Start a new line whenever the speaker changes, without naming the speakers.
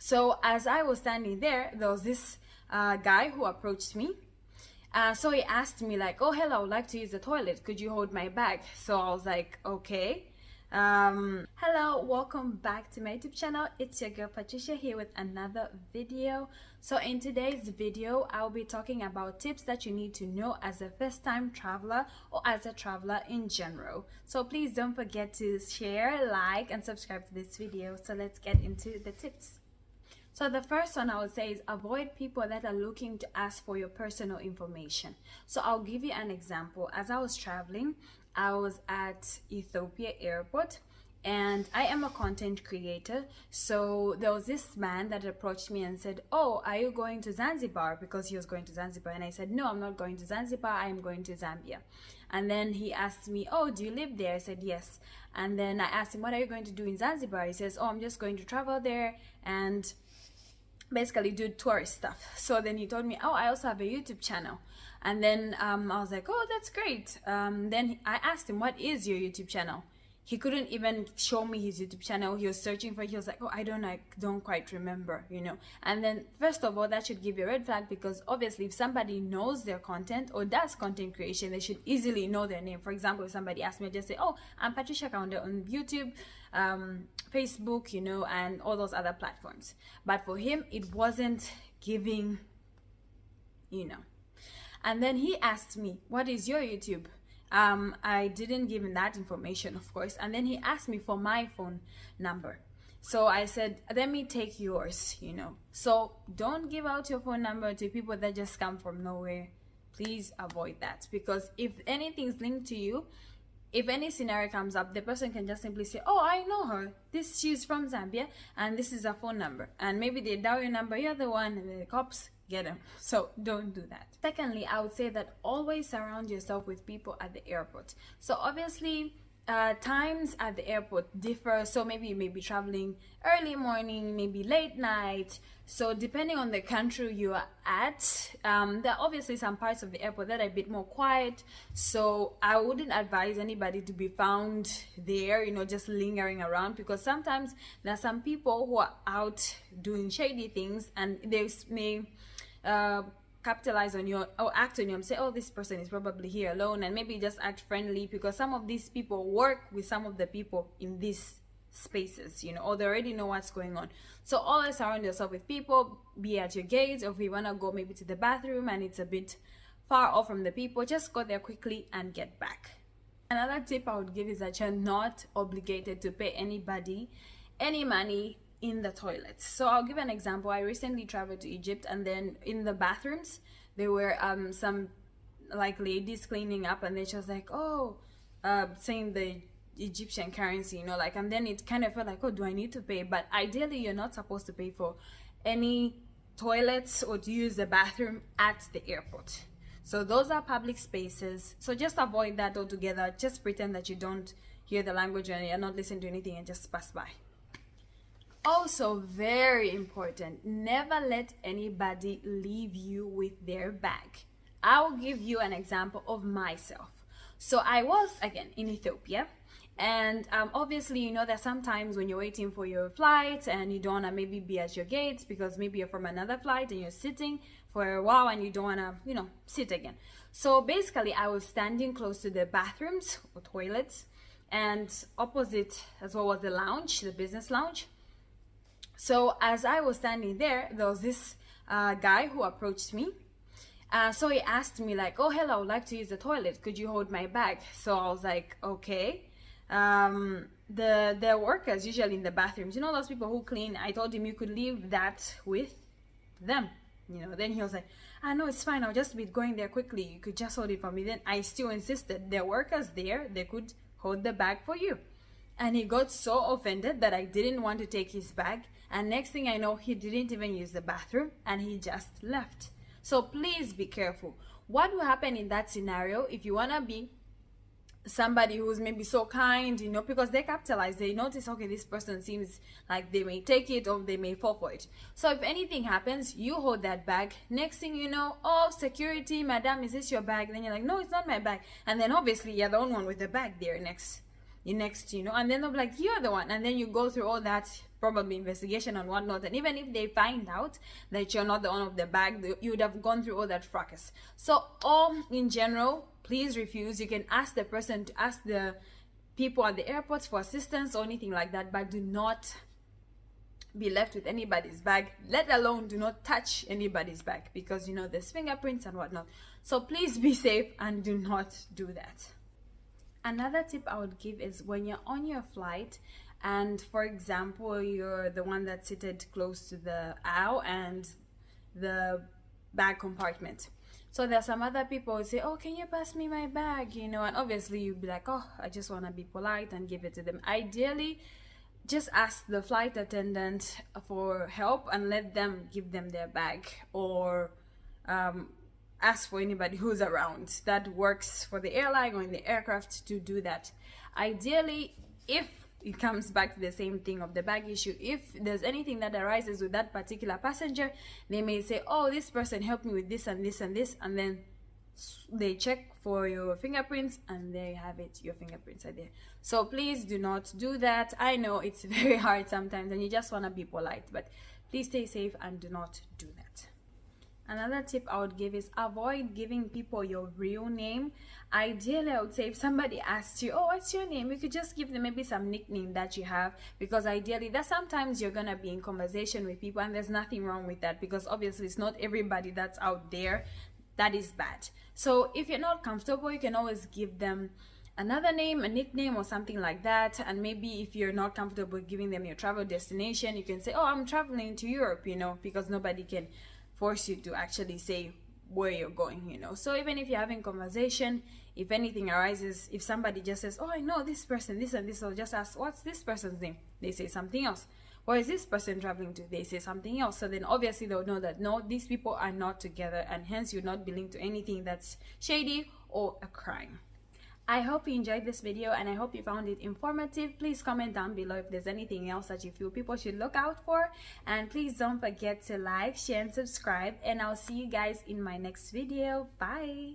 So as I was standing there was this guy who approached me. So he asked me like, oh, hello, I would like to use the toilet, could you hold my bag? So I was like, okay. Hello, welcome back to my YouTube channel. It's your girl Patricia here with another video. So in today's video I'll be talking about tips that you need to know as a first-time traveler or as a traveler in general. So please don't forget to share, like, and subscribe to this video. So let's get into the tips. So the first one I would say is avoid people that are looking to ask for your personal information. So I'll give you an example. As I was traveling, I was at Ethiopia airport and I am a content creator. So there was this man that approached me and said, oh, are you going to Zanzibar? Because he was going to Zanzibar. And I said, no, I'm not going to Zanzibar. I am going to Zambia. And then he asked me, oh, do you live there? I said, yes. And then I asked him, what are you going to do in Zanzibar? He says, oh, I'm just going to travel there and basically do tourist stuff. So then he told me, oh, I also have a YouTube channel. And then I was like, oh, that's great. Then I asked him, what is your YouTube channel? He couldn't even show me his YouTube channel. He was searching for it. He was like, oh, I don't quite remember, you know. And then first of all, that should give you a red flag, because obviously if somebody knows their content or does content creation, they should easily know their name. For example, if somebody asked me, I just say, oh, I'm Patricia Kaunda on YouTube, Facebook, you know, and all those other platforms. But for him, it wasn't giving, you know. And then he asked me, what is your YouTube? I didn't give him that information, of course. And then he asked me for my phone number. So I said, let me take yours, you know. So don't give out your phone number to people that just come from nowhere. Please avoid that, because if anything's linked to you, if any scenario comes up, the person can just simply say, oh, I know her, she's from Zambia and this is her phone number, and maybe they dial your number, you're the one, and the cops get them. So don't do that. Secondly, I would say that always surround yourself with people at the airport. So obviously times at the airport differ. So maybe you may be traveling early morning, maybe late night. So depending on the country you are at, there are obviously some parts of the airport that are a bit more quiet. So I wouldn't advise anybody to be found there, you know, just lingering around, because sometimes there are some people who are out doing shady things, and they may capitalize on you or act on you and say, oh, this person is probably here alone, and maybe just act friendly, because some of these people work with some of the people in these spaces, you know, or they already know what's going on. So always surround yourself with people, be at your gates, or if you want to go maybe to the bathroom and it's a bit far off from the people, just go there quickly and get back. Another tip I would give is that you're not obligated to pay anybody any money in the toilets. So I'll give an example. I recently traveled to Egypt, and then in the bathrooms there were some like ladies cleaning up, and then she was like, oh, saying the Egyptian currency, you know, like, and then it kind of felt like, oh, do I need to pay? But ideally you're not supposed to pay for any toilets or to use the bathroom at the airport. So those are public spaces, so just avoid that altogether. Just pretend that you don't hear the language and you're not listening to anything and just pass by. Also, very important, never let anybody leave you with their bag. I'll give you an example of myself. So I was, again, in Ethiopia, and obviously, you know, there's sometimes when you're waiting for your flight and you don't want to maybe be at your gates because maybe you're from another flight and you're sitting for a while and you don't want to, you know, sit again. So basically, I was standing close to the bathrooms or toilets, and opposite as well was the lounge, the business lounge. So as I was standing there was this guy who approached me. So he asked me like, oh, hello, I would like to use the toilet, could you hold my bag? So I was like, okay. The workers usually in the bathrooms, you know, those people who clean, I told him you could leave that with them, you know. Then he was like, ah, no, it's fine, I'll just be going there quickly, you could just hold it for me. Then I still insisted, there are workers there, they could hold the bag for you. And he got so offended that I didn't want to take his bag, and next thing I know, he didn't even use the bathroom and he just left. So please be careful. What will happen in that scenario, if you want to be somebody who's maybe so kind, you know, because they capitalize, they notice, okay, this person seems like they may take it or they may fall for it. So if anything happens, you hold that bag. Next thing you know, oh, security, madam, is this your bag? Then you're like, no, it's not my bag. And then obviously you're the only one with the bag there next, you know, and then they'll be like, you're the one. And then you go through all that probably investigation and whatnot, and even if they find out that you're not the owner of the bag, you would have gone through all that fracas. So in general, please refuse. You can ask the person to ask the people at the airports for assistance or anything like that, but do not be left with anybody's bag, let alone do not touch anybody's bag, because there's fingerprints and whatnot. So please be safe and do not do that. Another tip I would give is when you're on your flight and, for example, you're the one that's seated close to the aisle and the bag compartment. So there's some other people who say, oh, can you pass me my bag? And obviously you'd be like, oh, I just want to be polite and give it to them. Ideally, just ask the flight attendant for help and let them give them their bag, or ask for anybody who's around that works for the airline or in the aircraft to do that. Ideally, if it comes back to the same thing of the bag issue, if there's anything that arises with that particular passenger, they may say, oh, this person helped me with this and this and this, and then they check for your fingerprints and there you have it, your fingerprints are there. So please do not do that. I know it's very hard sometimes and you just want to be polite, but please stay safe and do not do that. Another tip I would give is avoid giving people your real name. Ideally, I would say if somebody asks you, oh, what's your name, you could just give them maybe some nickname that you have, because ideally that sometimes you're gonna be in conversation with people and there's nothing wrong with that, because obviously it's not everybody that's out there that is bad. So if you're not comfortable, you can always give them another name, a nickname or something like that. And maybe if you're not comfortable giving them your travel destination, you can say, oh, I'm traveling to Europe, because nobody can force you to actually say where you're going, So even if you're having conversation, if anything arises, if somebody just says, oh, I know this person, this and this, I'll just ask, what's this person's name? They say something else. Where is this person traveling to? They say something else. So then obviously they'll know that no, these people are not together, and hence you're not belong to anything that's shady or a crime. I hope you enjoyed this video and I hope you found it informative. Please comment down below if there's anything else that you feel people should look out for, and please don't forget to like, share and subscribe, and I'll see you guys in my next video. Bye.